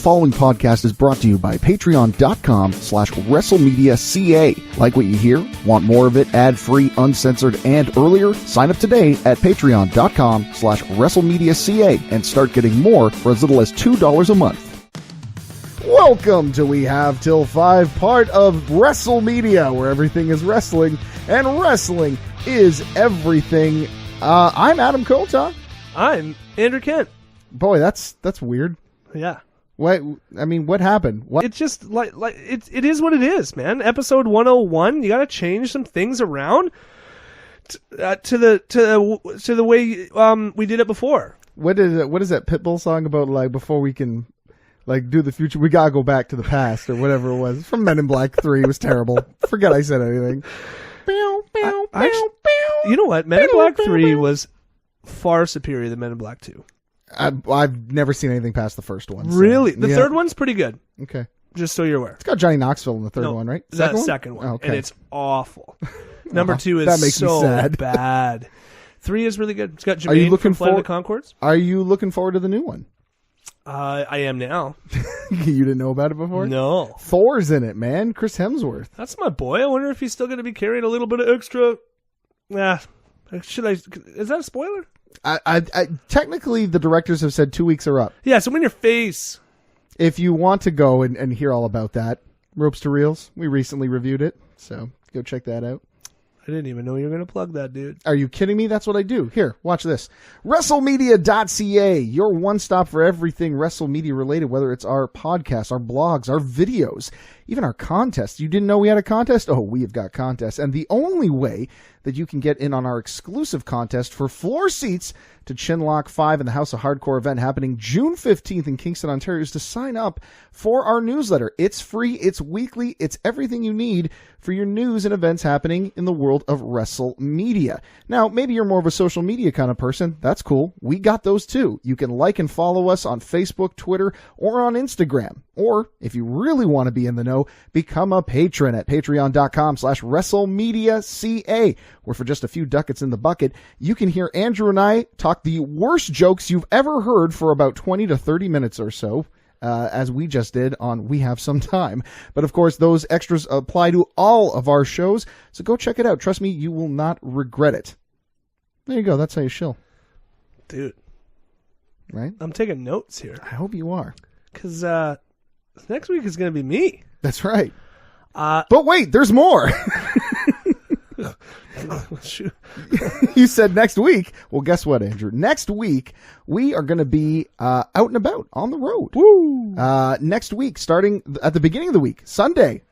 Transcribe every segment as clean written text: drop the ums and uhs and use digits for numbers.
following podcast is brought to you by patreon.com/WrestleMedia.ca. Like what you hear? Want more of it ad-free, uncensored, and earlier? Sign up today at patreon.com/WrestleMedia.ca and start getting more for as little as $2 a month. Welcome to We Have Till 5, part of WrestleMedia, where everything is wrestling, and wrestling is everything. I'm Adam Colton. I'm Andrew Kent. Boy, that's weird. Yeah. What? I mean, what happened? What? It's just it is what it is, man. Episode 101. You got to change some things around to the way we did it before. What is that Pitbull song about? Like, before we can do the future, we gotta go back to the past, or whatever it was from Men in Black 3. It was terrible. Forget I said anything. You know what? Men in Black 3 was far superior than Men in Black 2. I've never seen anything past the first one. So. Really? The third one's pretty good. Okay. Just so you're aware. It's got Johnny Knoxville in the third one, right? Second one. Oh, okay. And it's awful. Number 2 is that makes me so sad. bad. 3 is really good. It's got Jermaine from Flight of the Conchords. Are you looking forward to the new one? I am now. You didn't know about it before? No. Thor's in it, man. Chris Hemsworth. That's my boy. I wonder if he's still going to be carrying a little bit of extra. Is that a spoiler? I technically, the directors have said 2 weeks are up. Yeah, so in your face. If you want to go and hear all about that, Ropes to Reels, we recently reviewed it, so go check that out. I didn't even know you were going to plug that, dude. Are you kidding me? That's what I do. Here, watch this. WrestleMedia.ca, your one-stop for everything WrestleMedia related, whether it's our podcasts, our blogs, our videos, even our contests. You didn't know we had a contest? Oh, we have got contests. And the only way that you can get in on our exclusive contest for floor seats to Chinlock 5 in the House of Hardcore event happening June 15th in Kingston, Ontario, is to sign up for our newsletter. It's free, it's weekly, it's everything you need for your news and events happening in the world of WrestleMedia. Now, maybe you're more of a social media kind of person. That's cool. We got those too. You can like and follow us on Facebook, Twitter, or on Instagram. Or, if you really want to be in the know, become a patron at patreon.com/WrestleMedia.ca, where for just a few ducats in the bucket, you can hear Andrew and I talk the worst jokes you've ever heard for about 20 to 30 minutes or so, as we just did on We Have Some Time. But of course, those extras apply to all of our shows, so go check it out. Trust me, you will not regret it. There you go. That's how you shill. Dude. Right? I'm taking notes here. I hope you are. Because next week is going to be me. That's right. But wait, there's more. You said next week. Well, guess what, Andrew? Next week, we are going to be out and about on the road. Woo! Next week, starting at the beginning of the week, Sunday,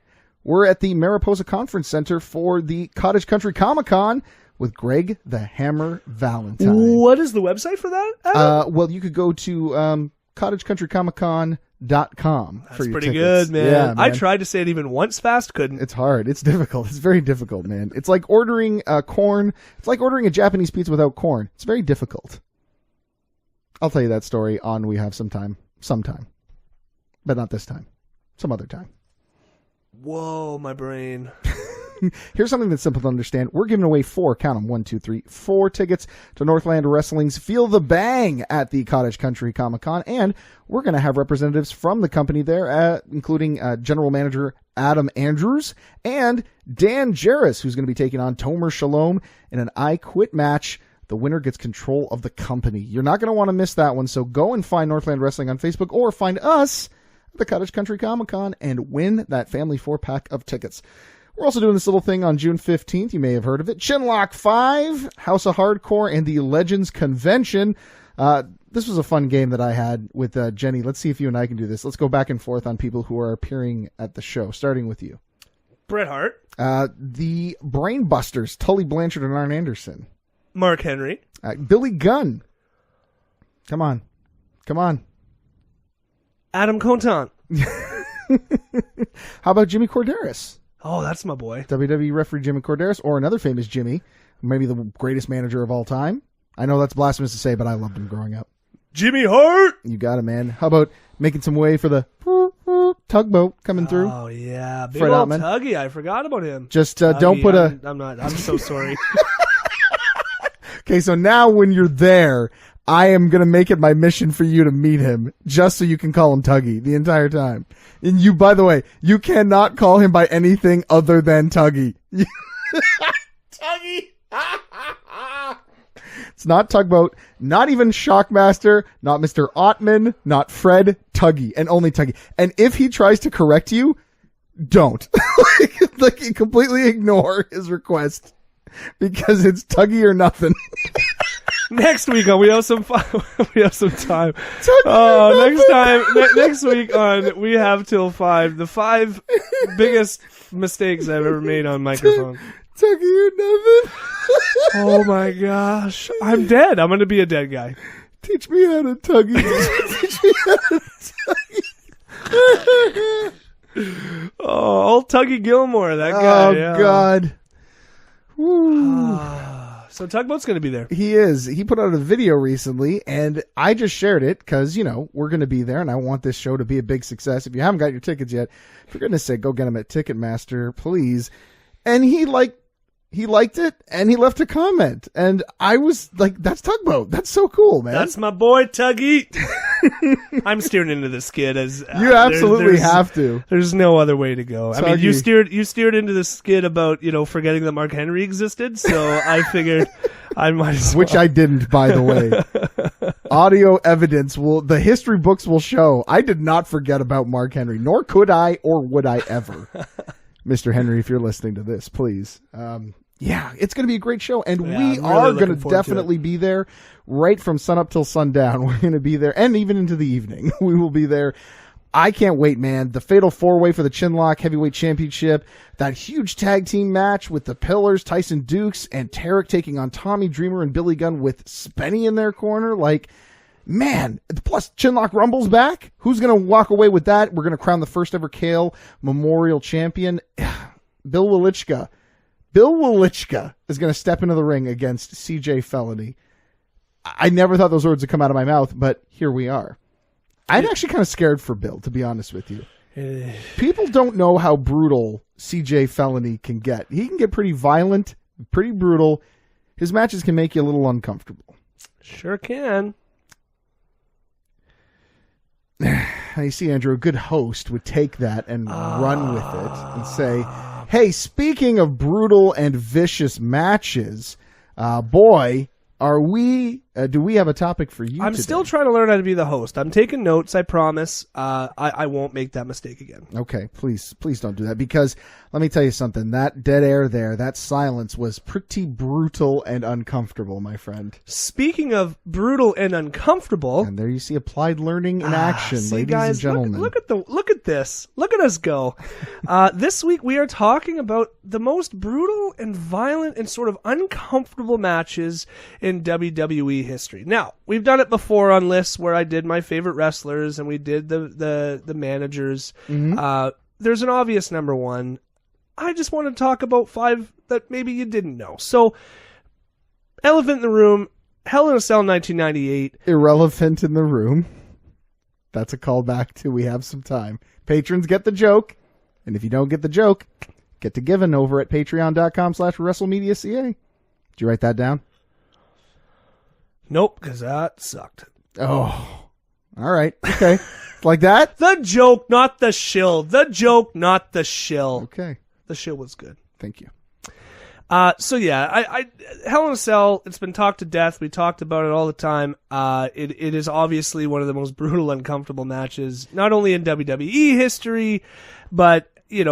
we're at the Mariposa Conference Center for the Cottage Country Comic-Con with Greg the Hammer Valentine. What is the website for that, Adam? Well, you could go to CottageCountryComicCon.com That's for your pretty tickets. good, man. Yeah, man. I tried to say it even once fast, couldn't. It's hard. It's difficult. It's very difficult, man. It's like ordering corn. It's like ordering a Japanese pizza without corn. It's very difficult. I'll tell you that story on We Have Some Time. Sometime. But not this time. Some other time. Whoa, my brain. Here's something that's simple to understand. We're giving away 4 tickets to Northland Wrestling's Feel the Bang at the Cottage Country Comic-Con, and we're going to have representatives from the company there, including General Manager Adam Andrews and Dan Jarris, who's going to be taking on Tomer Shalom in an I Quit match. The winner gets control of the company. You're not going to want to miss that one, so go and find Northland Wrestling on Facebook or find us at the Cottage Country Comic-Con and win that family 4-pack of tickets. We're also doing this little thing on June 15th. You may have heard of it. Chinlock 5, House of Hardcore, and the Legends Convention. This was a fun game that I had with Jenny. Let's see if you and I can do this. Let's go back and forth on people who are appearing at the show, starting with you. Bret Hart. The Brainbusters, Tully Blanchard and Arn Anderson. Mark Henry. Billy Gunn. Come on. Adam Contant. How about Jimmy Corderas? Oh, that's my boy. WWE referee Jimmy Corderas, or another famous Jimmy, maybe the greatest manager of all time. I know that's blasphemous to say, but I loved him growing up. Jimmy Hart! You got it, man. How about making some way for the tugboat coming through? Oh, yeah. Big Fred old Ottman. Tuggy. I forgot about him. Just Tuggy, don't put I'm so sorry. Okay, so now when you're there, I am going to make it my mission for you to meet him just so you can call him Tuggy the entire time. And you, by the way, you cannot call him by anything other than Tuggy. Tuggy! It's not Tugboat, not even Shockmaster, not Mr. Ottman, not Fred, Tuggy, and only Tuggy. And if he tries to correct you, don't. like completely ignore his request because it's Tuggy or nothing. Next week on we have some time. Next week on We Have Till 5, the 5 biggest mistakes I've ever made on microphone. Tuggy or nothing. Oh my gosh. I'm dead. I'm going to be a dead guy. Teach me how to Tuggy. Teach me how to Tuggy. Oh, old Tuggy Gilmore, that guy. Oh, yeah. God. Woo. So Tugboat's going to be there. He is. He put out a video recently, and I just shared it because, we're going to be there, and I want this show to be a big success. If you haven't got your tickets yet, for goodness sake, go get them at Ticketmaster, please. And he liked it, and he left a comment. And I was like, that's Tugboat. That's so cool, man. That's my boy, Tuggy. I'm steering into this skid as you absolutely have to. There's no other way to go. Tuggy. I mean, you steered into the skid about, forgetting that Mark Henry existed, so I figured I might as well. Which I didn't, by the way. Audio evidence the history books will show I did not forget about Mark Henry, nor could I or would I ever. Mr. Henry, if you're listening to this, please. Yeah, it's going to be a great show, and we are going to definitely be there right from sunup till sundown. We're going to be there, and even into the evening. We will be there. I can't wait, man. The Fatal 4-Way for the Chinlock Heavyweight Championship, that huge tag team match with the Pillars, Tyson Dukes, and Tarek taking on Tommy Dreamer and Billy Gunn with Spenny in their corner. Like, man, plus Chinlock Rumble's back. Who's going to walk away with that? We're going to crown the first ever Kale Memorial Champion. Bill Welichka is going to step into the ring against CJ Felony. I never thought those words would come out of my mouth, but here we are. I'm actually kind of scared for Bill, to be honest with you. People don't know how brutal CJ Felony can get. He can get pretty violent, pretty brutal. His matches can make you a little uncomfortable. Sure can. You see, Andrew, a good host would take that and run with it and say, hey, speaking of brutal and vicious matches, boy, do we have a topic for you I'm today? still trying to learn how to be the host. I'm taking notes, I promise. I won't make that mistake again. Okay, please don't do that, because let me tell you something. That dead air there, that silence was pretty brutal and uncomfortable, my friend. Speaking of brutal and uncomfortable, and there you see applied learning in action, ladies guys, and gentlemen. Look at this. Look at us go. This week we are talking about the most brutal and violent and sort of uncomfortable matches in WWE history. Now, we've done it before on lists where I did my favorite wrestlers and we did the managers. Mm-hmm. There's an obvious number one. I just want to talk about 5 that maybe you didn't know. So, Elephant in the Room, Hell in a Cell 1998. Irrelevant in the Room. That's a callback to We Have Some Time. Patrons get the joke. And if you don't get the joke, get to giving over at patreon.com/WrestleMedia.ca. Did you write that down? Nope, because that sucked. Oh, all right. Okay. Like that? The joke, not the shill. The joke, not the shill. Okay. The shill was good. Thank you. So yeah, I Hell in a Cell, it's been talked to death. We talked about it all the time. It is obviously one of the most brutal, uncomfortable matches, not only in WWE history, but, in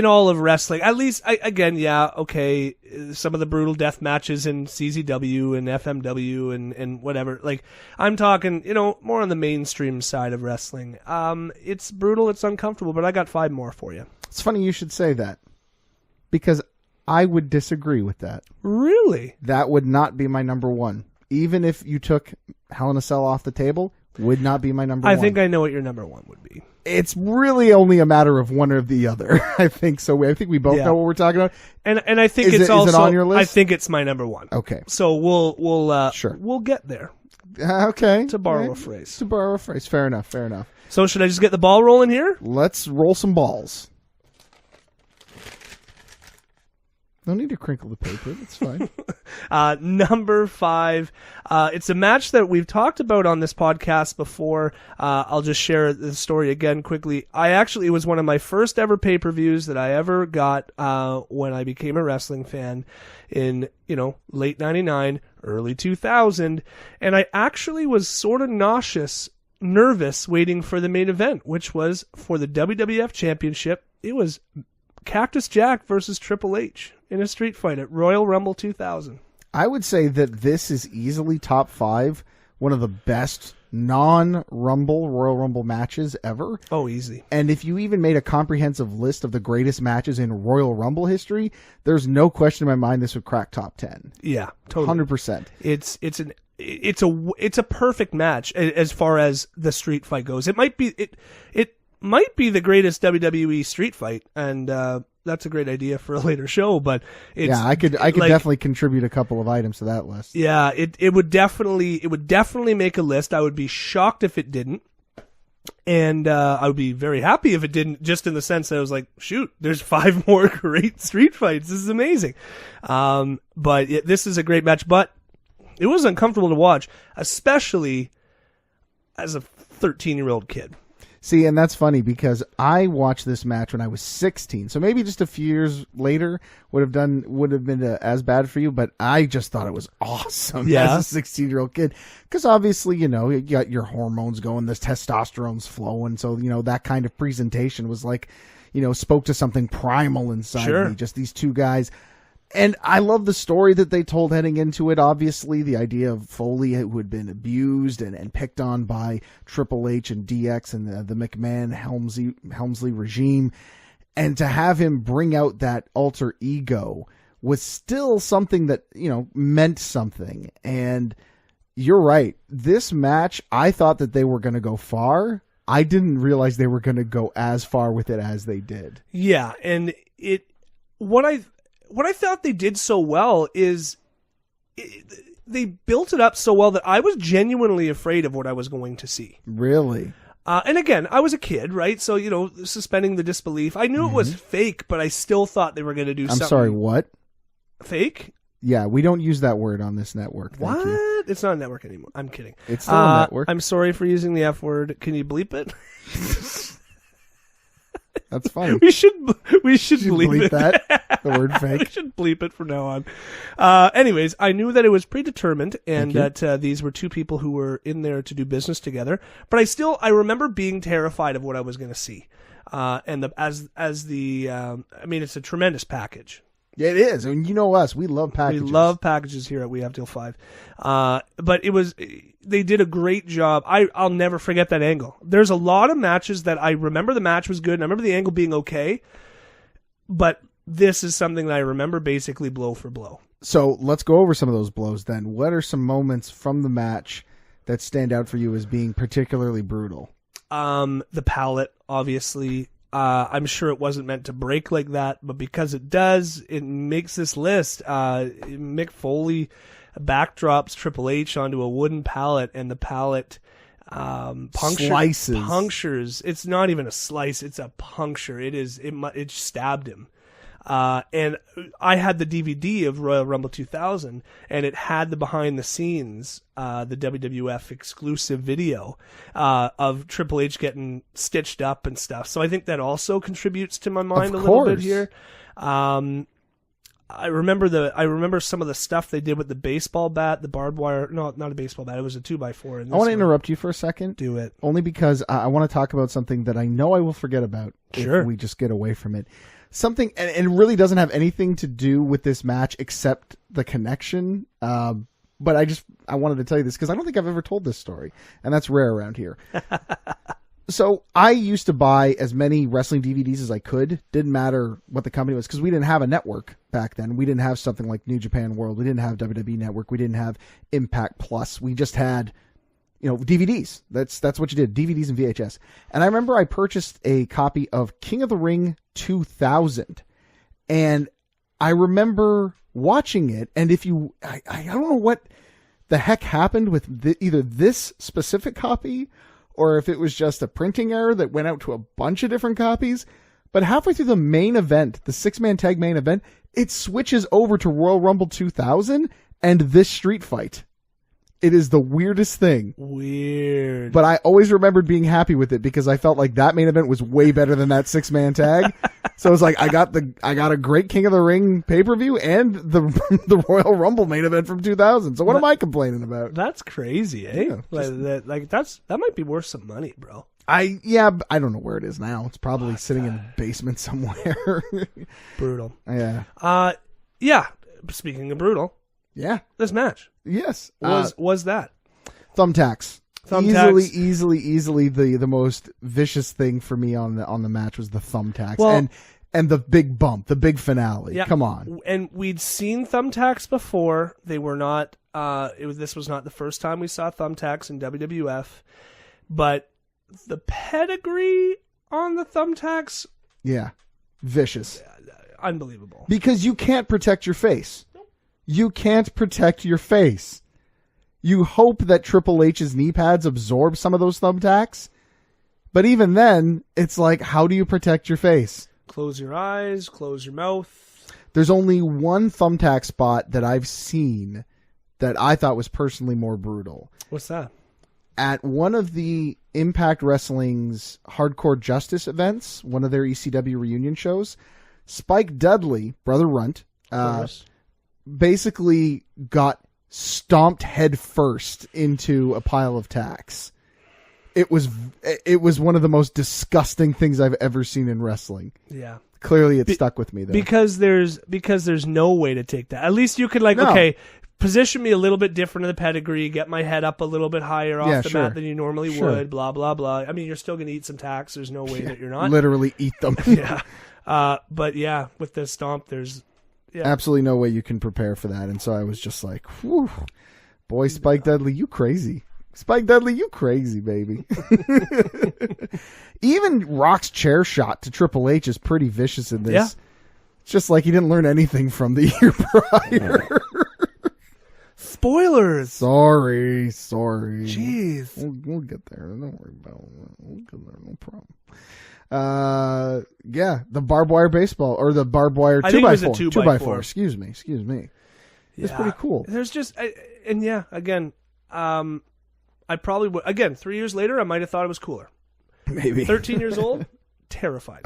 all of wrestling. At least, some of the brutal death matches in CZW and FMW and whatever. Like, I'm talking, more on the mainstream side of wrestling. It's brutal, it's uncomfortable, but I got 5 more for you. It's funny you should say that, because I would disagree with that. Really? That would not be my number one. Even if you took Hell in a Cell off the table, would not be my number one. I think I know what your number one would be. It's really only a matter of one or the other. I think so. I think we both know what we're talking about. And I think is it on your list? I think it's my number one. Okay. So we'll sure. We'll get there. Okay. To borrow a phrase. Fair enough. So should I just get the ball rolling here? Let's roll some balls. No need to crinkle the paper. That's fine. Number 5. It's a match that we've talked about on this podcast before. I'll just share the story again quickly. It was one of my first ever pay-per-views that I ever got when I became a wrestling fan in, late 99, early 2000. And I actually was sort of nervous waiting for the main event, which was for the WWF Championship. It was Cactus Jack versus Triple H in a street fight at Royal Rumble 2000. I would say that this is easily top 5, one of the best non-Rumble Royal Rumble matches ever. Oh, easy. And if you even made a comprehensive list of the greatest matches in Royal Rumble history, there's no question in my mind this would crack top 10. Yeah, totally. 100%. It's a perfect match as far as the street fight goes. It might be the greatest WWE street fight, and that's a great idea for a later show. But I could definitely contribute a couple of items to that list. Yeah, it would definitely make a list. I would be shocked if it didn't, and I would be very happy if it didn't. Just in the sense that I was like, shoot, there's 5 more great street fights. This is amazing. This is a great match, but it was uncomfortable to watch, especially as a 13-year-old kid. See, and that's funny because I watched this match when I was 16, so maybe just a few years later would have been as bad for you. But I just thought it was awesome as a 16-year-old kid because obviously you got your hormones going, this testosterone's flowing, so that kind of presentation was like spoke to something primal inside me. Just these two guys. And I love the story that they told heading into it. Obviously, the idea of Foley, who had been abused and picked on by Triple H and DX and the McMahon Helmsley regime. And to have him bring out that alter ego was still something that, meant something. And you're right. This match, I thought that they were going to go far. I didn't realize they were going to go as far with it as they did. Yeah, and what I thought they did so well is they built it up so well that I was genuinely afraid of what I was going to see. Really? And again, I was a kid, right? So, suspending the disbelief. I knew it was fake, but I still thought they were going to do something. I'm sorry, what? Fake? Yeah, we don't use that word on this network. Thank you. It's not a network anymore. I'm kidding. It's still a network. I'm sorry for using the F word. Can you bleep it? That's funny. We should bleep it. That. The word fake. We should bleep it from now on. Anyways, I knew that it was predetermined and that these were two people who were in there to do business together. But I remember being terrified of what I was going to see. And it's a tremendous package. It is. I mean, you know us. We love packages. We love packages here at We Have Till 5. But they did a great job. I'll never forget that angle. There's a lot of matches that I remember the match was good, and I remember the angle being okay. But this is something that I remember basically blow for blow. So let's go over some of those blows then. What are some moments from the match that stand out for you as being particularly brutal? The pallet, obviously. I'm sure it wasn't meant to break like that, but because it does, it makes this list. Mick Foley backdrops Triple H onto a wooden pallet, and the pallet punctures. It's not even a slice; it's a puncture. It stabbed him. And I had the DVD of Royal Rumble 2000, and it had the behind the scenes, the WWF exclusive video of Triple H getting stitched up and stuff. So I think that also contributes to my mind a little bit here. I remember some of the stuff they did with the baseball bat, the barbed wire. No, not a baseball bat. It was a 2x4. I want to interrupt you for a second. Do it. Only because I want to talk about something that I know I will forget about if we just get away from it. Something, and it really doesn't have anything to do with this match except the connection. But I wanted to tell you this because I don't think I've ever told this story, and that's rare around here. So I used to buy as many wrestling DVDs as I could. Didn't matter what the company was because we didn't have a network back then. We didn't have something like New Japan World. We didn't have WWE Network. We didn't have Impact Plus. We just had, DVDs. That's what you did, DVDs and VHS. And I remember I purchased a copy of King of the Ring 2000. And I remember watching it. And I don't know what the heck happened with either this specific copy or if it was just a printing error that went out to a bunch of different copies. But halfway through the main event, the 6-man tag main event, it switches over to Royal Rumble 2000 and this street fight. It is the weirdest thing. Weird. But I always remembered being happy with it because I felt like that main event was way better than that 6-man tag. So it was like I got a great King of the Ring pay-per-view and the Royal Rumble main event from 2000. So what am I complaining about? That's crazy, eh? Yeah, that might be worth some money, bro. I don't know where it is now. It's probably sitting in a basement somewhere. Brutal. Yeah. Yeah. Speaking of brutal. Yeah. This match. Yes. Was that thumbtacks. Thumbtacks. Easily the most vicious thing for me on the match was the thumbtacks. Well, and the big bump, the big finale. Yeah, come on. And we'd seen thumbtacks before. They were not this was not the first time we saw thumbtacks in WWF, but the pedigree on the thumbtacks, yeah, vicious. Unbelievable. Because you can't protect your face. You can't protect your face. You hope that Triple H's knee pads absorb some of those thumbtacks. But even then, it's like, how do you protect your face? Close your eyes, close your mouth. There's only one thumbtack spot that I've seen that I thought was personally more brutal. What's that? At one of the Impact Wrestling's Hardcore Justice events, one of their ECW reunion shows, Spike Dudley, Brother Runt, basically got stomped head first into a pile of tacks. It was one of the most disgusting things I've ever seen in wrestling. Yeah. Clearly it stuck with me though. Because there's no way to take that. At least you could okay, position me a little bit different in the pedigree, get my head up a little bit higher off the mat than you normally would, blah, blah, blah. I mean, you're still going to eat some tacks. There's no way that you're not. Literally eat them. Yeah. But yeah, with the stomp, there's absolutely no way you can prepare for that. And so I was just like, whew, boy, Spike Dudley, you crazy. Spike Dudley, you crazy, baby. Even Rock's chair shot to Triple H is pretty vicious in this. Yeah. It's just like he didn't learn anything from the year prior. Spoilers. Sorry. Jeez. We'll get there. Don't worry about it. We'll get there. No problem. Yeah, the barbed wire baseball or the barbed wire 2x4. 2x4. Excuse me. It's pretty cool. There's just, again, I probably would, again, 3 years later, I might have thought it was cooler. Maybe. 13 years old, terrified.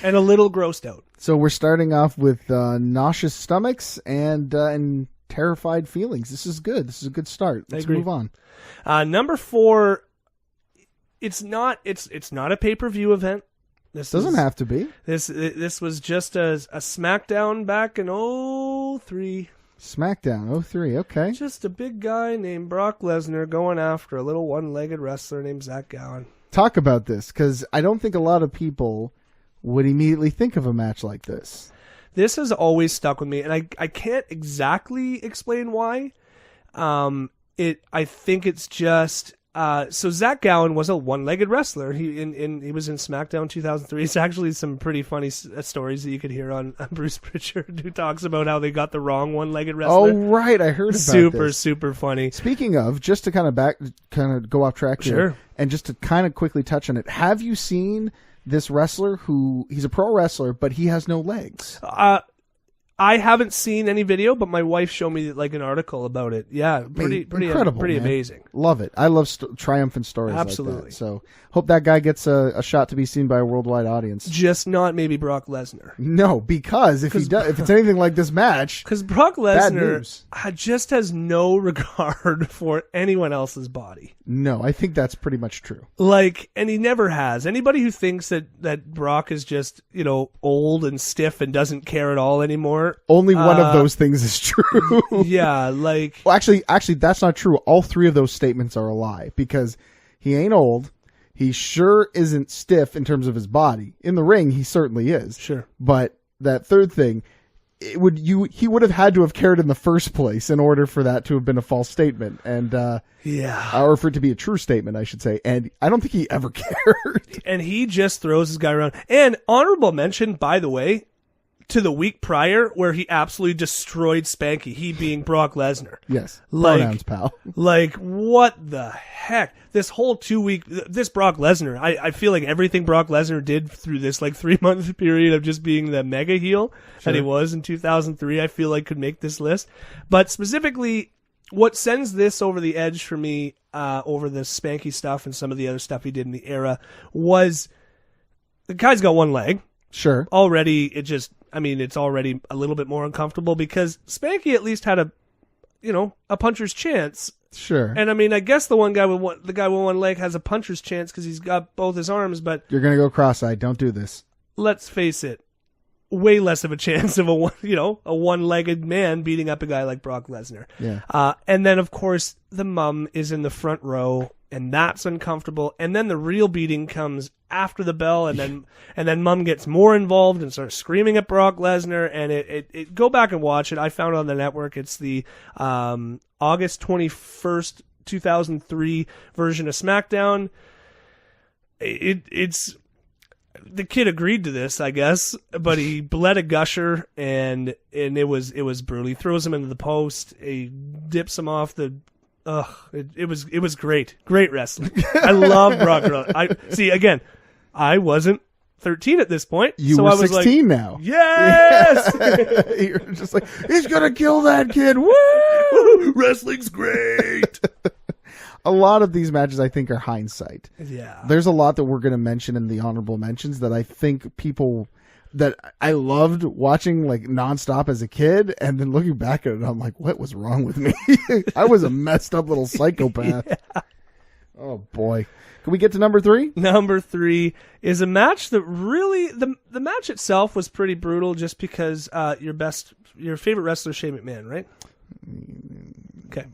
And a little grossed out. So we're starting off with nauseous stomachs and terrified feelings. This is good. This is a good start. Let's move on. Number 4, it's not a pay-per-view event. This doesn't have to be. This was just a SmackDown back in 03. SmackDown 03, okay. Just a big guy named Brock Lesnar going after a little one-legged wrestler named Zach Gowen. Talk about this, because I don't think a lot of people would immediately think of a match like this. This has always stuck with me, and I can't exactly explain why. I think it's just... so Zach Gowen was a one-legged wrestler. He was in SmackDown 2003. It's actually some pretty funny stories that you could hear on Bruce Pritchard, who talks about how they got the wrong one-legged wrestler. Oh, right. I heard about this. Super funny. Speaking of, just to kind of go off track here, and just to kind of quickly touch on it, have you seen this wrestler who, he's a pro wrestler, but he has no legs? I haven't seen any video, but my wife showed me like an article about it. Yeah, pretty incredible, pretty amazing. Love it. I love triumphant stories. Absolutely. Like that. So hope that guy gets a shot to be seen by a worldwide audience. Just not maybe Brock Lesnar. No, because if it's anything like this match, because Brock Lesnar just has no regard for anyone else's body. No, I think that's pretty much true. And he never has. Anybody who thinks that Brock is just, old and stiff and doesn't care at all anymore. Only one of those things is true. Yeah, Well, actually, that's not true. All three of those statements are a lie, because he ain't old. He sure isn't stiff in terms of his body. In the ring, he certainly is. Sure. But that third thing, he would have had to have cared in the first place in order for that to have been a false statement, and or for it to be a true statement, I should say. And I don't think he ever cared. And he just throws his guy around. And honorable mention, by the way, to the week prior where he absolutely destroyed Spanky, he being Brock Lesnar. Yes. Like, pronouns, pal. Like, what the heck? This whole 2 week, this Brock Lesnar, I feel like everything Brock Lesnar did through this like 3 month period of just being the mega heel that he was in 2003, I feel like could make this list. But specifically, what sends this over the edge for me, over the Spanky stuff and some of the other stuff he did in the era, was the guy's got one leg. Sure. Already, it's already a little bit more uncomfortable because Spanky at least had a puncher's chance. Sure. And I guess the guy with one leg has a puncher's chance because he's got both his arms, but you're going to go cross-eyed. Don't do this. Let's face it. Way less of a chance of a one-legged man beating up a guy like Brock Lesnar. Yeah. And then of course the mum is in the front row, and that's uncomfortable. And then the real beating comes after the bell, and then mum gets more involved and starts screaming at Brock Lesnar. And it go back and watch it. I found it on the network. It's the August 21st, 2003 version of SmackDown. It's. The kid agreed to this, I guess, but he bled a gusher, and it was brutal. He throws him into the post. He dips him off the. It was great wrestling. I love Brock Lesnar. I wasn't 13 at this point. So were I was 16 now. Yes, you're just like, he's gonna kill that kid. Woo! Wrestling's great. A lot of these matches, I think, are hindsight. Yeah. There's a lot that we're going to mention in the honorable mentions that I think people that I loved watching like nonstop as a kid, and then looking back at it, I'm like, what was wrong with me? I was a messed up little psychopath. Yeah. Oh boy. Can we get to number 3? Number 3 is a match that really the match itself was pretty brutal, just because your favorite wrestler, Shane McMahon, right? Okay.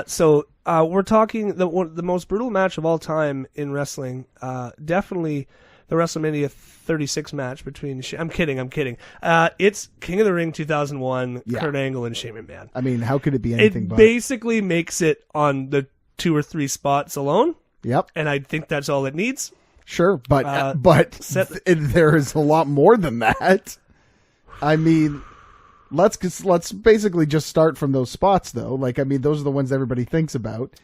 So we're talking the most brutal match of all time in wrestling. Definitely the WrestleMania 36 match between. I'm kidding. It's King of the Ring 2001. Yeah. Kurt Angle and Shane McMahon. I mean, how could it be anything? It basically makes it on the 2 or 3 spots alone. Yep. And I think that's all it needs. Sure, but there is a lot more than that. I mean. Let's basically just start from those spots, though. Those are the ones everybody thinks about.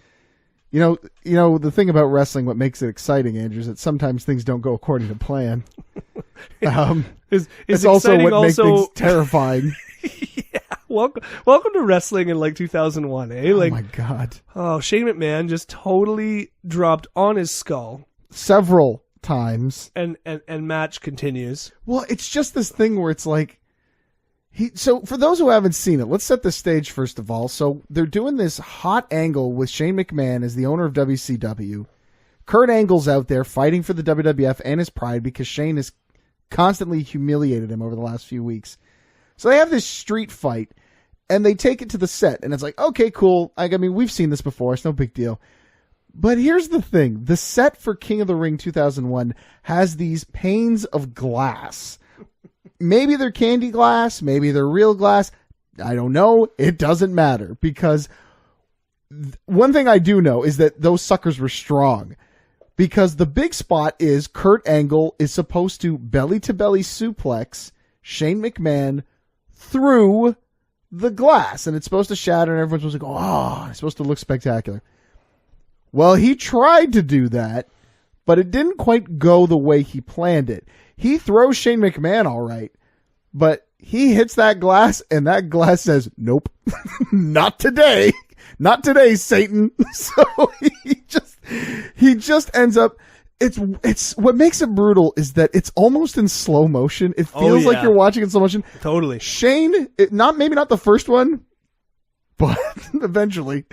You know, the thing about wrestling, what makes it exciting, Andrew, is that sometimes things don't go according to plan. It's also what makes things terrifying. Yeah. Welcome to wrestling in 2001, eh? Oh my God. Oh, Shane McMahon just totally dropped on his skull several times, and match continues. Well, it's just this thing where it's like. So for those who haven't seen it, let's set the stage first of all. So they're doing this hot angle with Shane McMahon as the owner of WCW. Kurt Angle's out there fighting for the WWF and his pride because Shane has constantly humiliated him over the last few weeks. So they have this street fight, and they take it to the set, and it's like, okay, cool. We've seen this before. It's no big deal. But here's the thing. The set for King of the Ring 2001 has these panes of glass. Maybe they're candy glass. Maybe they're real glass. I don't know. It doesn't matter, because one thing I do know is that those suckers were strong, because the big spot is Kurt Angle is supposed to belly-to-belly suplex Shane McMahon through the glass, and it's supposed to shatter, and everyone's supposed to go, oh, it's supposed to look spectacular. Well, he tried to do that, but it didn't quite go the way he planned it. He throws Shane McMahon all right, but he hits that glass, and that glass says, nope, not today. Not today, Satan. So he just ends up, it's what makes it brutal is that it's almost in slow motion. It feels like you're watching in slow motion. Totally. Shane, maybe not the first one, but eventually.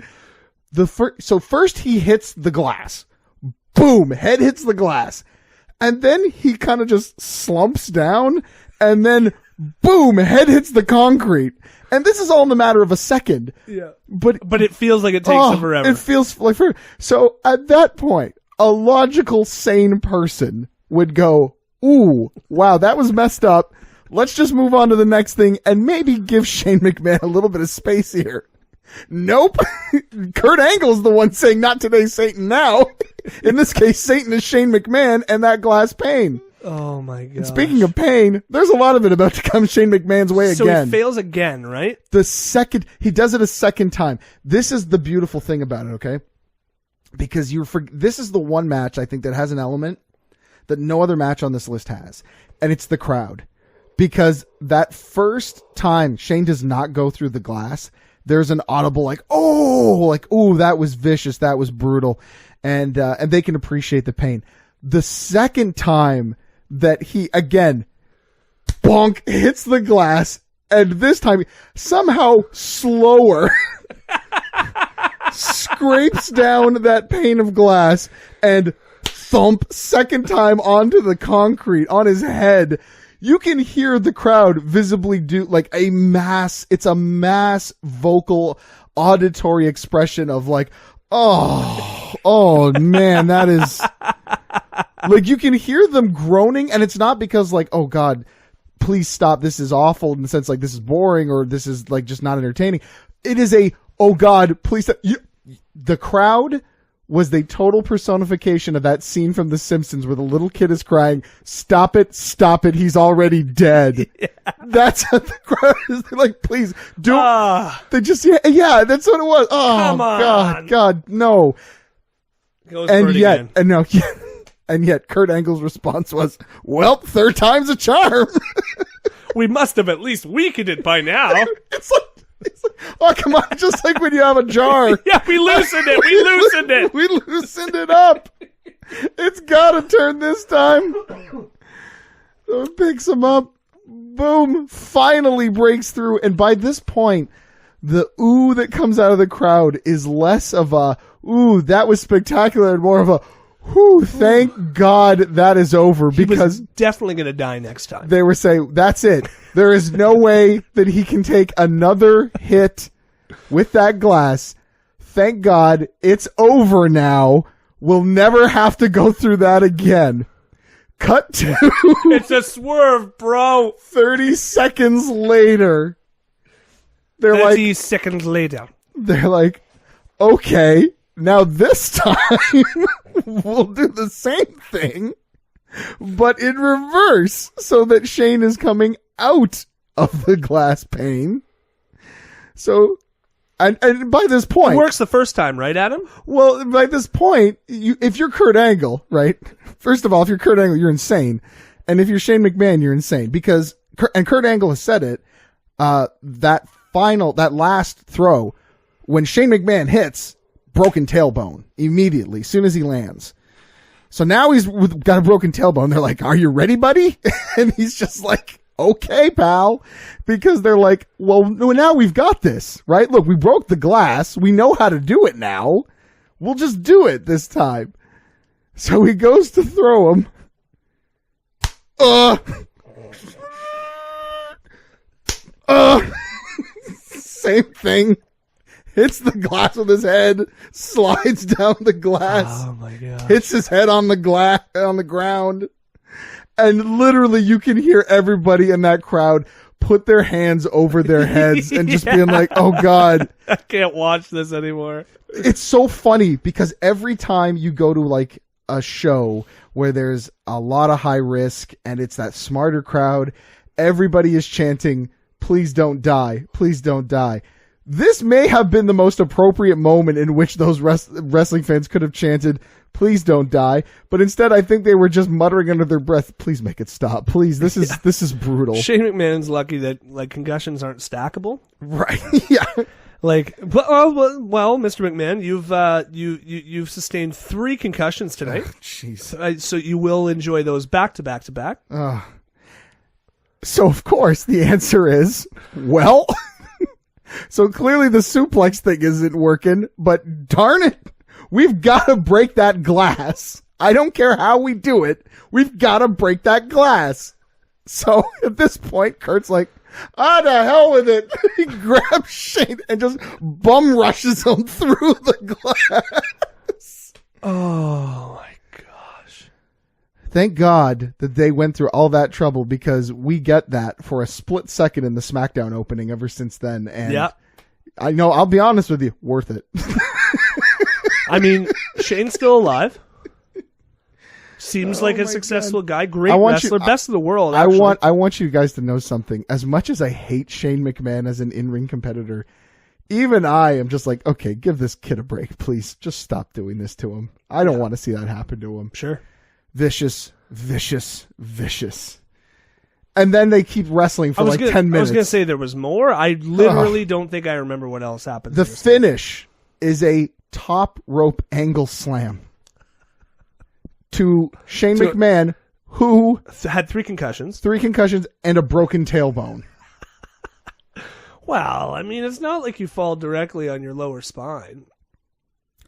So first he hits the glass. Boom, head hits the glass. And then he kind of just slumps down, and then boom, head hits the concrete. And this is all in the matter of a second. Yeah. But it feels like it takes them forever. It feels like forever. So at that point, a logical, sane person would go, ooh, wow, that was messed up. Let's just move on to the next thing and maybe give Shane McMahon a little bit of space here. Nope. Kurt Angle's the one saying, not today, Satan, now. In this case, Satan is Shane McMahon and that glass pane. Oh my god. Speaking of pain, there's a lot of it about to come Shane McMahon's way again. So he fails again, right? He does it a second time. This is the beautiful thing about it, okay? Because this is the one match I think that has an element that no other match on this list has. And it's the crowd. Because that first time Shane does not go through the glass, there's an audible ooh, that was vicious, that was brutal. And they can appreciate the pain. The second time that he, again, bonk, hits the glass, and this time, somehow slower, scrapes down that pane of glass, and thump, second time onto the concrete, on his head. You can hear the crowd visibly do, like, it's a mass vocal, auditory expression of, like, oh man, that is... Like, you can hear them groaning, and it's not because, like, oh, God, please stop, this is awful, in the sense, like, this is boring, or this is, like, just not entertaining. It is oh, God, please stop. The crowd was the total personification of that scene from The Simpsons where the little kid is crying, stop it, he's already dead. Yeah. That's how the crowd is. They're like, please, do it. They just, yeah, that's what it was. Oh, come on. God, no. And yet, Kurt Angle's response was, well, third time's a charm. We must have at least weakened it by now. It's like, oh, come on, just like when you have a jar. Yeah, we loosened it. We loosened it up. It's got to turn this time. So it picks him up. Boom. Finally breaks through. And by this point, the ooh that comes out of the crowd is less of a, ooh, that was spectacular, and more of a, whew, thank God that is over, because he was definitely going to die next time. They were saying, that's it. There is no way that he can take another hit with that glass. Thank God it's over now. We'll never have to go through that again. Cut to... It's a swerve, bro. 30 seconds later. 30 seconds later. They're like, okay, now this time... we'll do the same thing, but in reverse, so that Shane is coming out of the glass pane. So, and by this point... It works the first time, right, Adam? Well, by this point, if you're Kurt Angle, right? First of all, if you're Kurt Angle, you're insane. And if you're Shane McMahon, you're insane. Because, and Kurt Angle has said it, that last throw, when Shane McMahon hits... broken tailbone immediately, as soon as he lands. So now he's got a broken tailbone. They're like, are you ready, buddy? And he's just like, okay, pal. Because they're like, well, now we've got this, right? Look, we broke the glass. We know how to do it now. We'll just do it this time. So he goes to throw him. Same thing. Hits the glass with his head, slides down the glass. Oh my god! Hits his head on the ground, and literally you can hear everybody in that crowd put their hands over their heads and just being like, "Oh God, I can't watch this anymore." It's so funny because every time you go to like a show where there's a lot of high risk and it's that smarter crowd, everybody is chanting, "Please don't die! Please don't die!" This may have been the most appropriate moment in which those wrestling fans could have chanted, "Please don't die." But instead, I think they were just muttering under their breath, "Please make it stop. Please, this is brutal." Shane McMahon's lucky that like concussions aren't stackable. Right. Yeah. Like, well, Mr. McMahon, you've sustained 3 concussions tonight. Jeez. So you will enjoy those back to back to back. So of course the answer is, well. So clearly the suplex thing isn't working, but darn it, we've got to break that glass. I don't care how we do it. We've got to break that glass. So at this point, Kurt's like, the hell with it. He grabs Shane and just bum rushes him through the glass. Oh my gosh. Thank God that they went through all that trouble, because we get that for a split second in the SmackDown opening ever since then. And yeah. I know, I'll be honest with you, worth it. I mean, Shane's still alive. Seems like a my successful God. guy. Great I want wrestler. you- best in the world, I actually. want you guys to know something. As much as I hate Shane McMahon as an in-ring competitor, even I am just like, okay, give this kid a break, please. Just stop doing this to him. I don't want to see that happen to him. Sure. Vicious, vicious, vicious. And then they keep wrestling for 10 minutes. I was going to say there was more. I literally don't think I remember what else happened. The finish is a top rope angle slam to Shane McMahon, who had 3 concussions. 3 concussions and a broken tailbone. Well, I mean, it's not like you fall directly on your lower spine.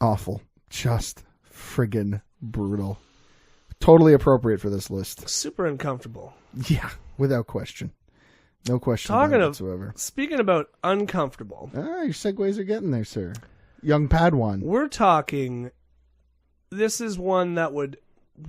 Awful. Just friggin' brutal. Totally appropriate for this list. Super uncomfortable. Yeah, without question. No question whatsoever. Speaking about uncomfortable. Your segues are getting there, sir. Young Padawan. We're talking, this is one that would,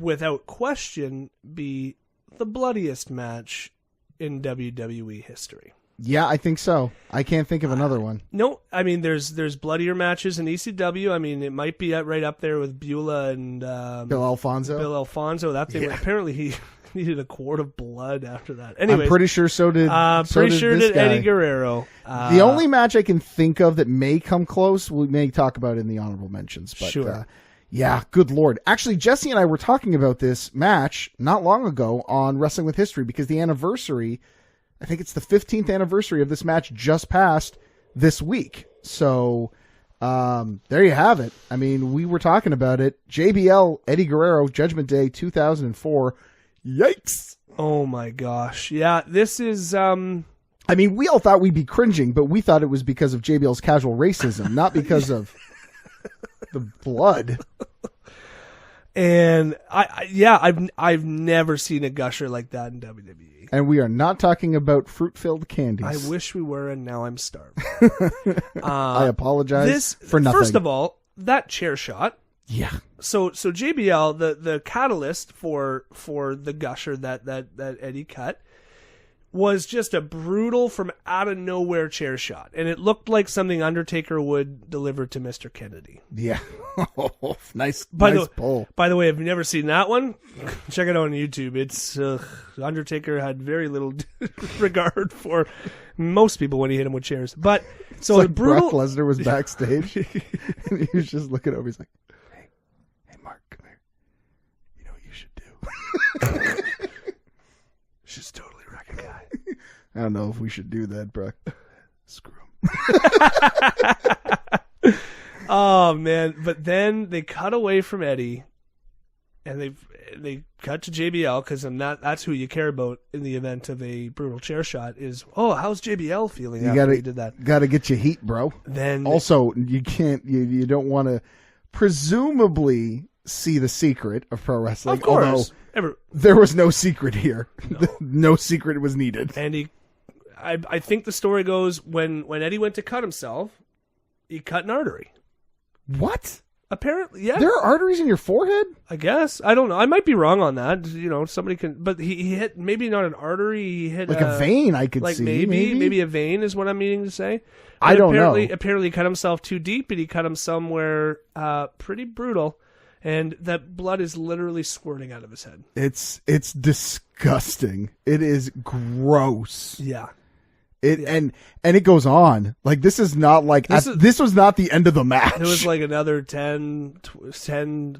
without question, be the bloodiest match in WWE history. Yeah, I think so. I can't think of another one. No, I mean, there's bloodier matches in ECW. I mean, it might be right up there with Beulah and Bill Alfonso. That thing, apparently he needed a quart of blood after that. Anyways, I'm pretty sure so did this guy. Eddie Guerrero. The only match I can think of that may come close, we may talk about in the honorable mentions. But, sure. Yeah, good Lord. Actually, Jesse and I were talking about this match not long ago on Wrestling with History because the anniversary, I think it's the 15th anniversary of this match just passed this week. So there you have it. I mean, we were talking about it. JBL, Eddie Guerrero, Judgment Day 2004. Yikes. Oh my gosh. Yeah, this is... I mean, we all thought we'd be cringing, but we thought it was because of JBL's casual racism, not because of the blood. And I've never seen a gusher like that in WWE. And we are not talking about fruit-filled candies. I wish we were, and now I'm starved. I apologize for nothing. First of all, that chair shot. Yeah. So JBL, the catalyst for the gusher that Eddie cut was just a brutal from out of nowhere chair shot, and it looked like something Undertaker would deliver to Mr. Kennedy. Yeah. nice pull. By the way, if you've never seen that one, check it out on YouTube. It's Undertaker had very little regard for most people when he hit him with chairs. But so it's like brutal. Brock Lesnar was backstage, and he was just looking over. He's like, "Hey, Mark, come here. You know what you should do? She's totally wreck a guy." I don't know if we should do that, Brock. Screw him. Oh man! But then they cut away from Eddie, and they cut to JBL because that's who you care about in the event of a brutal chair shot. Is how's JBL feeling after he did that? Got to get your heat, bro. Then also you can't you don't want to presumably see the secret of pro wrestling. Of course, there was no secret here. No secret was needed. And I think the story goes when Eddie went to cut himself, he cut an artery. What? Apparently, yeah. There are arteries in your forehead? I guess. I don't know. I might be wrong on that. You know, somebody can. But he hit maybe not an artery. He hit like a vein. I could see. Maybe a vein is what I'm meaning to say. I don't know. Apparently, he cut himself too deep, and he cut him somewhere pretty brutal, and that blood is literally squirting out of his head. It's disgusting. It is gross. Yeah. And it goes on. Like, this is not like this was not the end of the match. It was like another 10,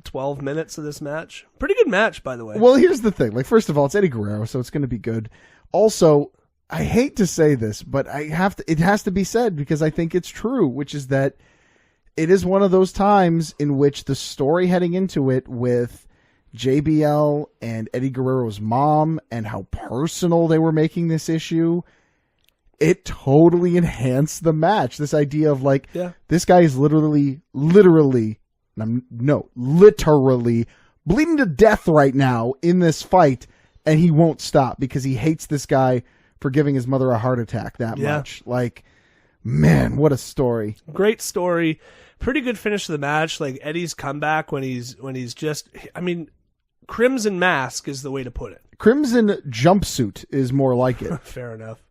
12 minutes of this match. Pretty good match, by the way. Well, here's the thing. Like, first of all, it's Eddie Guerrero, so it's going to be good. Also, I hate to say this, but it has to be said because I think it's true, which is that it is one of those times in which the story heading into it with JBL and Eddie Guerrero's mom and how personal they were making this issue, it totally enhanced the match. This idea of like, this guy is literally bleeding to death right now in this fight, and he won't stop because he hates this guy for giving his mother a heart attack that much. Like, man, what a story. Great story. Pretty good finish to the match. Like Eddie's comeback when he's just, I mean, crimson mask is the way to put it. Crimson jumpsuit is more like it. Fair enough.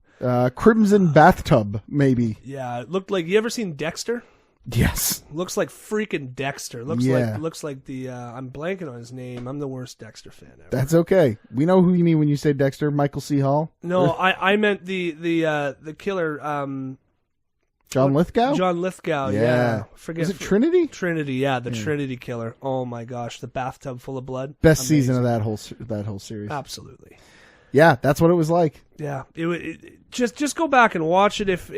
Crimson bathtub, maybe. Yeah, it looked like, you ever seen Dexter? Yes. Looks like freaking Dexter. Looks like the I'm blanking on his name. I'm the worst Dexter fan ever. That's okay. We know who you mean when you say Dexter. Michael C. Hall. No, I meant the killer. John Lithgow. John Lithgow. Yeah. Yeah. Forget. Is it Trinity? Trinity. Yeah, the Trinity killer. Oh my gosh, the bathtub full of blood. Best Amazing. season of that whole series. Absolutely. Yeah, that's what it was like. Yeah. Just go back and watch it. If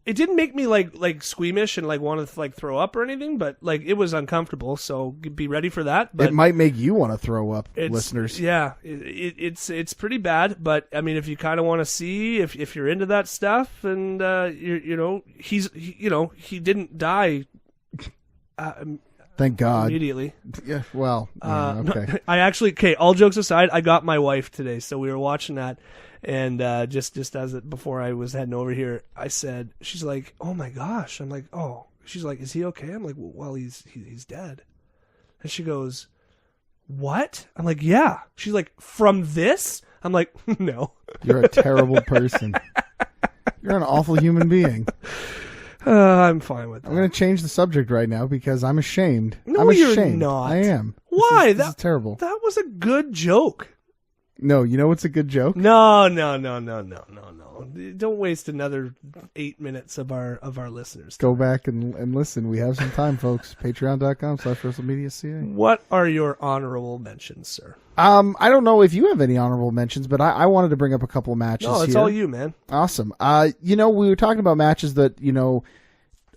it didn't make me like squeamish and like want to like throw up or anything, but like it was uncomfortable. So be ready for that. But it might make you want to throw up, listeners. Yeah, it's pretty bad. But I mean, if you kind of want to see if you're into that stuff, and he didn't die. Thank God. Immediately. Yeah. Well. Okay. I actually. Okay. All jokes aside, I got my wife today, so we were watching that. And just as before I was heading over here, I said, she's like, "Oh my gosh!" I'm like, "Oh." She's like, "Is he okay?" I'm like, "Well, he's dead." And she goes, "What?" I'm like, "Yeah." She's like, "From this?" I'm like, "No." You're a terrible person. You're an awful human being. I'm fine with that. I'm going to change the subject right now because I'm ashamed. No, I'm ashamed. you're not. I am. Why? This is terrible. That was a good joke. No, you know what's a good joke? No. Don't waste another 8 minutes of our listeners. Go back and listen. We have some time, folks. Patreon.com/WrestleMedia.ca. What are your honorable mentions, sir? I don't know if you have any honorable mentions, but I wanted to bring up a couple of matches. No, it's here. all you, man. Awesome. We were talking about matches that,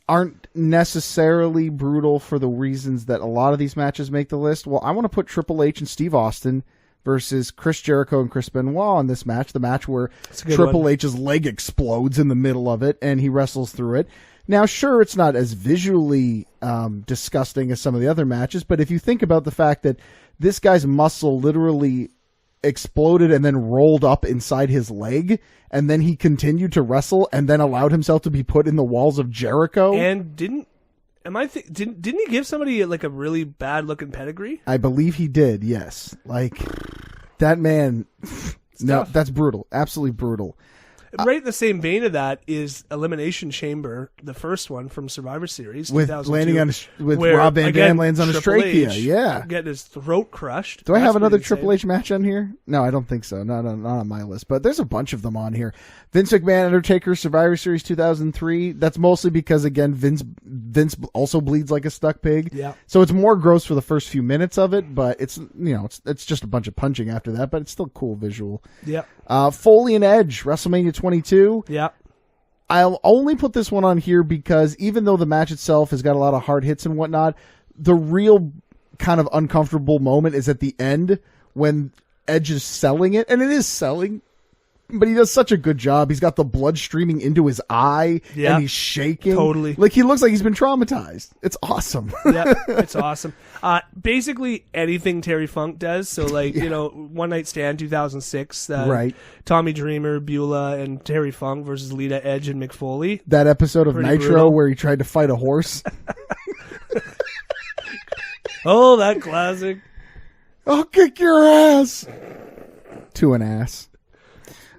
aren't necessarily brutal for the reasons that a lot of these matches make the list. Well, I want to put Triple H and Steve Austin versus Chris Jericho and Chris Benoit on this match, the match where Triple H's leg explodes in the middle of it and he wrestles through it. Now, sure, it's not as visually disgusting as some of the other matches, but if you think about the fact that this guy's muscle literally exploded and then rolled up inside his leg, and then he continued to wrestle and then allowed himself to be put in the walls of Jericho. And didn't he give somebody like a really bad looking pedigree? I believe he did, yes. Like, that man, no, that's brutal. Absolutely brutal. Right in the same vein of that is Elimination Chamber, the first one from Survivor Series, with 2002, landing on with Rob Van Dam lands on a trachea. Yeah, getting his throat crushed. Do I have another Triple H match on here? No, I don't think so. Not on my list. But there's a bunch of them on here. Vince McMahon, Undertaker, Survivor Series 2003. That's mostly because again Vince also bleeds like a stuck pig. Yeah. So it's more gross for the first few minutes of it, but it's just a bunch of punching after that. But it's still cool visual. Yeah. Foley and Edge, WrestleMania 22. Yeah. I'll only put this one on here because even though the match itself has got a lot of hard hits and whatnot, the real kind of uncomfortable moment is at the end when Edge is selling it, and it is selling, but he does such a good job. He's got the blood streaming into his eye, and he's shaking. Totally. Like, he looks like he's been traumatized. It's awesome. Yeah, it's awesome. Basically, anything Terry Funk does. So, like, One Night Stand 2006. Right. Tommy Dreamer, Beulah, and Terry Funk versus Lita, Edge, and Mick Foley. That episode of Pretty Nitro brutal. where he tried to fight a horse. Oh, that classic. I'll kick your ass. To an ass.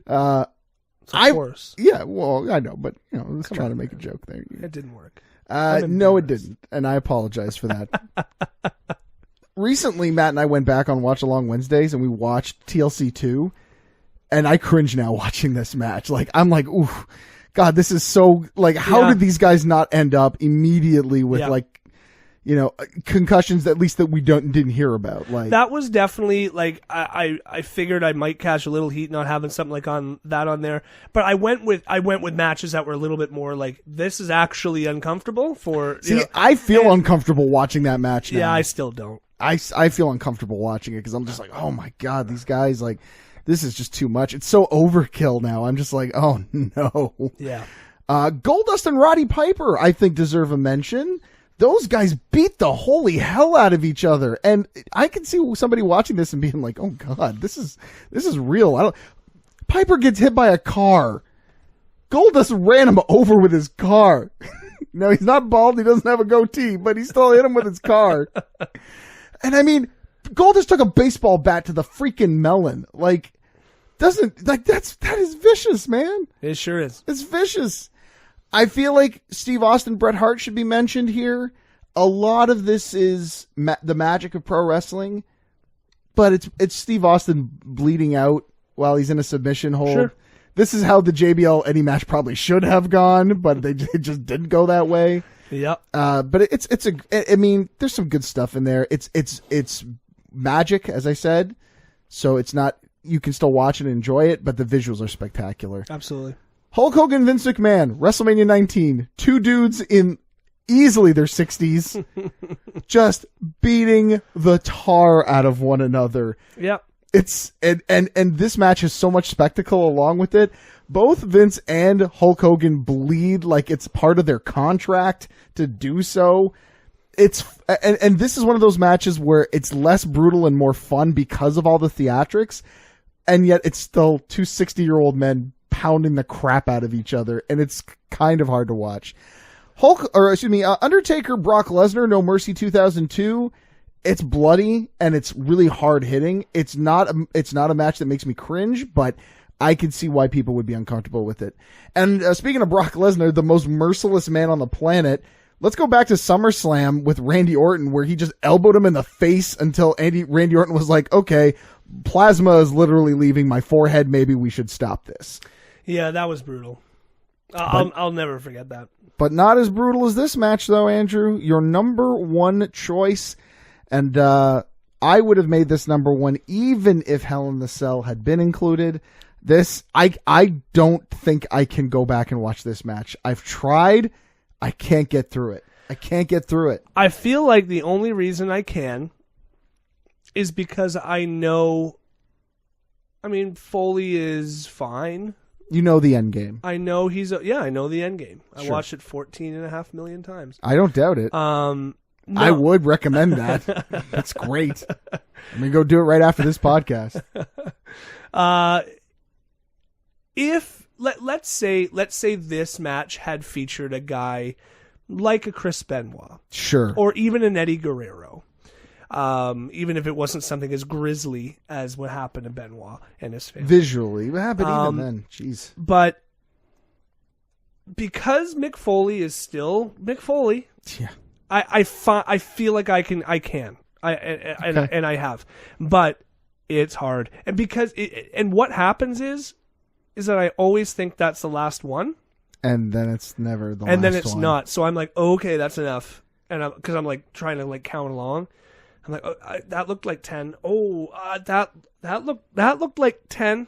Of course. Yeah, well, I know, but I was trying to make a joke there. It didn't work. No, it didn't, and I apologize for that. Recently, Matt and I went back on Watch Along Wednesdays, and we watched TLC 2, and I cringe now watching this match. Like, I'm like, ooh, God, this is so, like, how did these guys not end up immediately with, concussions at least that we didn't hear about? Like, that was definitely, like, I figured I might catch a little heat not having something like on there, but I went with matches that were a little bit more like, this is actually uncomfortable for. I feel uncomfortable watching that match now. Yeah, I still don't. I feel uncomfortable watching it because I'm just like, oh my God, these guys, like, this is just too much. It's so overkill now. I'm just like, oh no. Yeah. Goldust and Roddy Piper, I think, deserve a mention. Those guys beat the holy hell out of each other, and I can see somebody watching this and being like, "Oh God, this is real." Piper gets hit by a car. Goldust ran him over with his car. No, he's not bald. He doesn't have a goatee, but he still hit him with his car. And I mean, Goldust took a baseball bat to the freaking melon. That is vicious, man. It sure is. It's vicious. I feel like Steve Austin, Bret Hart should be mentioned here. A lot of this is the magic of pro wrestling, but it's Steve Austin bleeding out while he's in a submission hold. Sure. This is how the JBL Eddie match probably should have gone, but it just didn't go that way. Yep. But I mean, there's some good stuff in there. It's magic, as I said, so it's not, you can still watch and enjoy it, but the visuals are spectacular. Absolutely. Hulk Hogan, Vince McMahon, WrestleMania 19, two dudes in easily their 60s, just beating the tar out of one another. Yep. It's and this match has so much spectacle along with it. Both Vince and Hulk Hogan bleed like it's part of their contract to do so. And this is one of those matches where it's less brutal and more fun because of all the theatrics, and yet it's still two 60-year-old men pounding the crap out of each other, and it's kind of hard to watch. Undertaker, Brock Lesnar, No Mercy 2002. It's bloody and it's really hard hitting. It's not a match that makes me cringe, but I can see why people would be uncomfortable with it. And speaking of Brock Lesnar, the most merciless man on the planet, let's go back to SummerSlam with Randy Orton, where he just elbowed him in the face until Randy Orton was like, okay, plasma is literally leaving my forehead. Maybe we should stop this. Yeah, that was brutal. I'll never forget that. But not as brutal as this match, though, Andrew. Your number one choice. And I would have made this number one even if Hell in the Cell had been included. This, I don't think I can go back and watch this match. I've tried. I can't get through it. I feel like the only reason I can is because I know, Foley is fine. You know the end game. I know I know the end game. I Sure. watched it 14.5 million times. I don't doubt it. No. I would recommend that. That's great. I'm going to go do it right after this podcast. Let's say this match had featured a guy like a Chris Benoit. Sure. Or even an Eddie Guerrero. Even if it wasn't something as grisly as what happened to Benoit and his family. Visually. What happened even then? Jeez. But because Mick Foley is still Mick Foley, Yeah. I feel like I can, and I have, but it's hard. And because and what happens is that I always think that's the last one. And then it's never the last one. And then it's not. So I'm like, okay, that's enough. And because I'm like trying to like count along. I'm like, that looked like 10. That looked like 10.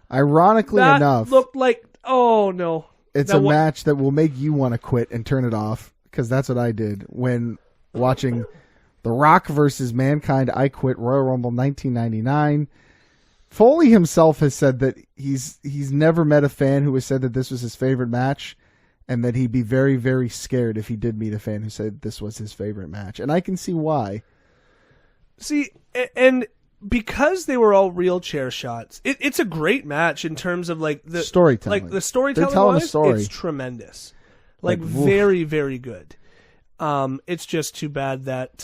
Ironically enough, looked like, oh no. it's a match that will make you want to quit and turn it off, because that's what I did when watching The Rock versus Mankind. I quit Royal Rumble 1999. Foley himself has said that he's never met a fan who has said that this was his favorite match, and that he'd be very, very scared if he did meet a fan who said this was his favorite match. And I can see why. See, and because they were all real chair shots, it's a great match in terms of like the storytelling. Like the storytelling, They're telling wise, a story. It's tremendous, like very, very good. It's just too bad that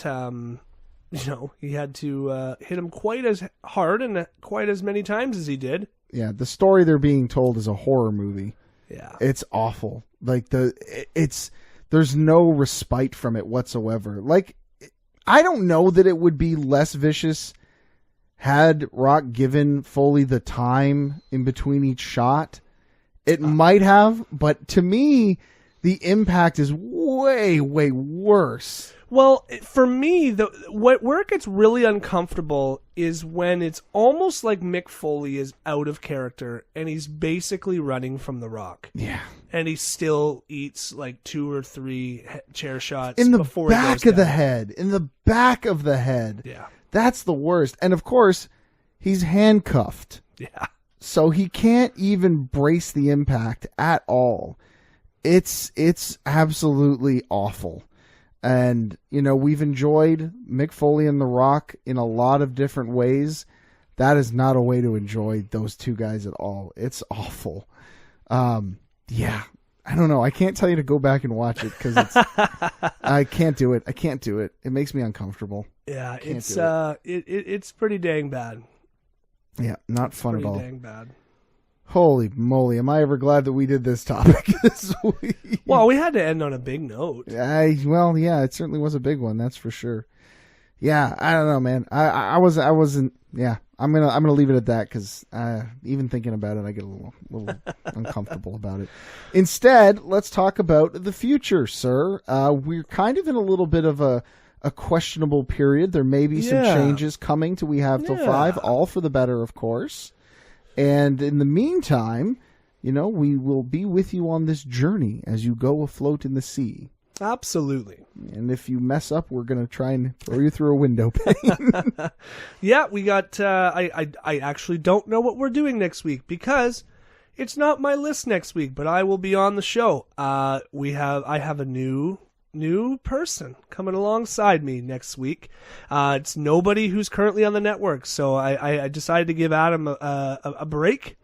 he had to hit him quite as hard and quite as many times as he did. Yeah, the story they're being told is a horror movie. Yeah, it's awful. Like there's no respite from it whatsoever. Like, I don't know that it would be less vicious had Rock given Foley the time in between each shot. It might have, but to me, the impact is way, way worse. Well, for me, where it gets really uncomfortable is when it's almost like Mick Foley is out of character and he's basically running from The Rock. Yeah. And he still eats like 2 or 3 chair shots in the before back he goes of the down. head. In the back of the head. Yeah. That's the worst. And of course, he's handcuffed. Yeah. So he can't even brace the impact at all. It's absolutely awful. And, we've enjoyed Mick Foley and The Rock in a lot of different ways. That is not a way to enjoy those two guys at all. It's awful. Yeah. I don't know. I can't tell you to go back and watch it because I can't do it. It makes me uncomfortable. Yeah, it's pretty dang bad. Yeah, not fun at all. Pretty dang bad. Holy moly, am I ever glad that we did this topic this week. Well, we had to end on a big note. Yeah, it certainly was a big one, that's for sure. Yeah, I don't know, man. I wasn't. Yeah, I'm gonna leave it at that because even thinking about it, I get a little uncomfortable about it. Instead, let's talk about the future, sir. We're kind of in a little bit of a questionable period. There may be some changes coming to We Have Till 5, all for the better, of course. And in the meantime, we will be with you on this journey as you go afloat in the sea. Absolutely. And if you mess up, we're going to try and throw you through a window pane. Yeah, we got, I actually don't know what we're doing next week because it's not my list next week, but I will be on the show. I have a new person coming alongside me next week. It's nobody who's currently on the network, so I decided to give Adam a break.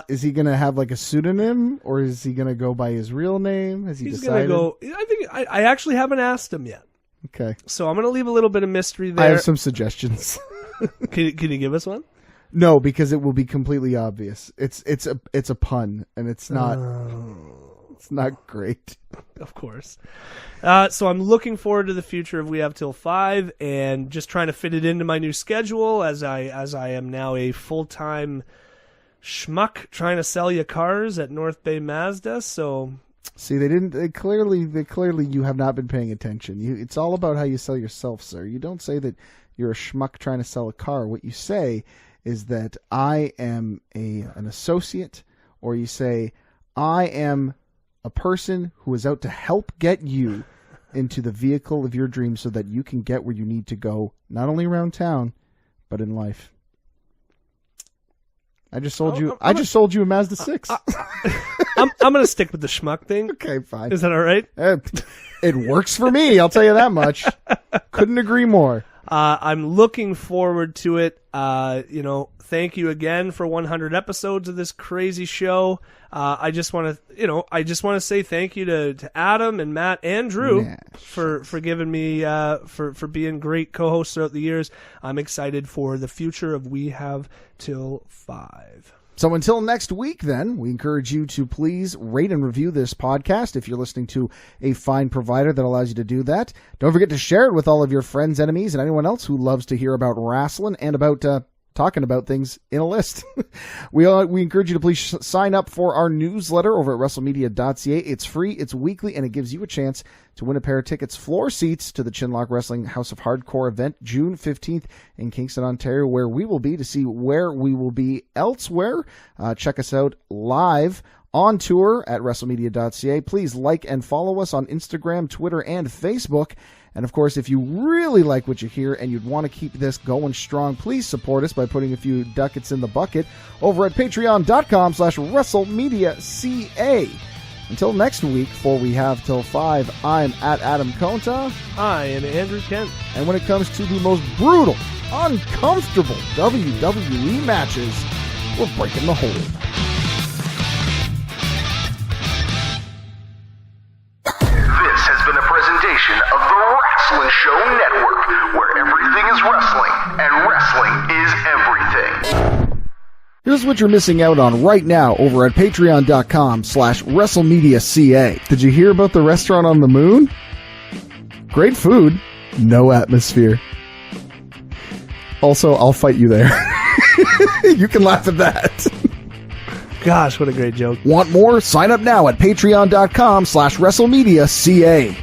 Is he going to have like a pseudonym, or is he going to go by his real name? Has he He's decided? going to go. I think I actually haven't asked him yet. Okay. So I'm going to leave a little bit of mystery there. I have some suggestions. Can you give us one? No, because it will be completely obvious. It's a pun, and it's not. It's not great. Of course. So I'm looking forward to the future of We Have Till 5, and just trying to fit it into my new schedule as I am now a full-time schmuck trying to sell you cars at North Bay Mazda. So see, they clearly you have not been paying attention. It's all about how you sell yourself, sir. You don't say that you're a schmuck trying to sell a car. What you say is that I am an associate, or you say I am a person who is out to help get you into the vehicle of your dreams so that you can get where you need to go, not only around town, but in life. I just sold you a Mazda 6. I'm going to stick with the schmuck thing. Okay, fine. Is that all right? It works for me, I'll tell you that much. Couldn't agree more. I'm looking forward to it. Thank you again for 100 episodes of this crazy show. I just want to say thank you to Adam and Matt and Drew for giving me for being great co-hosts throughout the years. I'm excited for the future of We Have Till 5. So until next week, then, we encourage you to please rate and review this podcast if you're listening to a fine provider that allows you to do that. Don't forget to share it with all of your friends, enemies, and anyone else who loves to hear about wrestling and about talking about things in a list. We encourage you to please sign up for our newsletter over at WrestleMedia.ca. It's free, it's weekly, and it gives you a chance to win a pair of tickets, floor seats, to the Chinlock Wrestling House of Hardcore event, June 15th in Kingston, Ontario, where we will be. To see where we will be elsewhere, check us out live on tour at WrestleMedia.ca. Please like and follow us on Instagram, Twitter, and Facebook. And, of course, if you really like what you hear and you'd want to keep this going strong, please support us by putting a few ducats in the bucket over at patreon.com/WrestleMedia.ca. Until next week, for We Have Till 5, I'm at Adam Conta. I am Andrew Kent. And when it comes to the most brutal, uncomfortable WWE matches, we're breaking the hold. This has been a presentation of the Wrestling Show Network, where everything is wrestling, and wrestling is everything. Here's what you're missing out on right now over at patreon.com/WrestleMedia.ca. Did you hear about the restaurant on the moon? Great food, no atmosphere. Also, I'll fight you there. You can laugh at that. Gosh, what a great joke. Want more? Sign up now at patreon.com/WrestleMedia.ca.